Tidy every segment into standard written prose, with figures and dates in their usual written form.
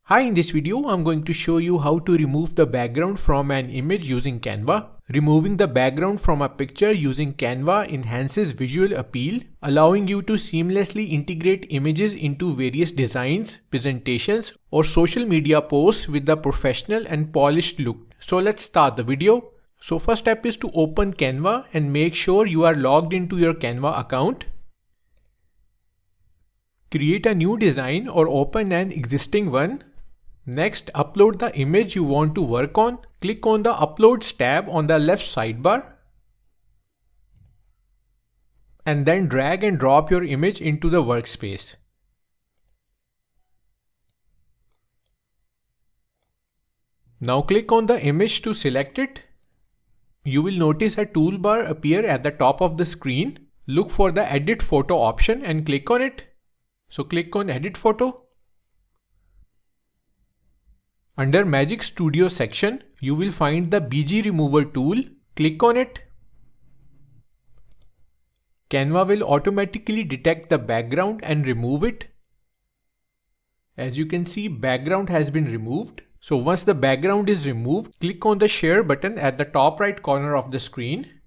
Hi, in this video, I'm going to show you how to remove the background from an image using Canva. Removing the background from a picture using Canva enhances visual appeal, allowing you to seamlessly integrate images into various designs, presentations, or social media posts with a professional and polished look. So let's start the video. So first step is to open Canva and make sure you are logged into your Canva account. Create a new design or open an existing one. Next, upload the image you want to work on. Click on the Uploads tab on the left sidebar. And then drag and drop your image into the workspace. Now click on the image to select it. You will notice a toolbar appear at the top of the screen. Look for the Edit Photo option and click on it. So click on Edit Photo. Under Magic Studio section, you will find the BG Remover tool. Click on it. Canva will automatically detect the background and remove it. As you can see, background has been removed. So once the background is removed, click on the Share button at the top right corner of the screen.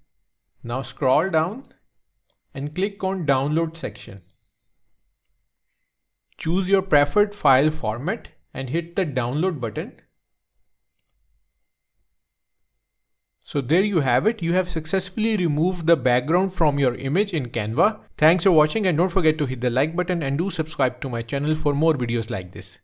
Now scroll down and click on Download section. Choose your preferred file format and hit the download button. So there you have it. You have successfully removed the background from your image in Canva. Thanks for watching and don't forget to hit the like button and do subscribe to my channel for more videos like this.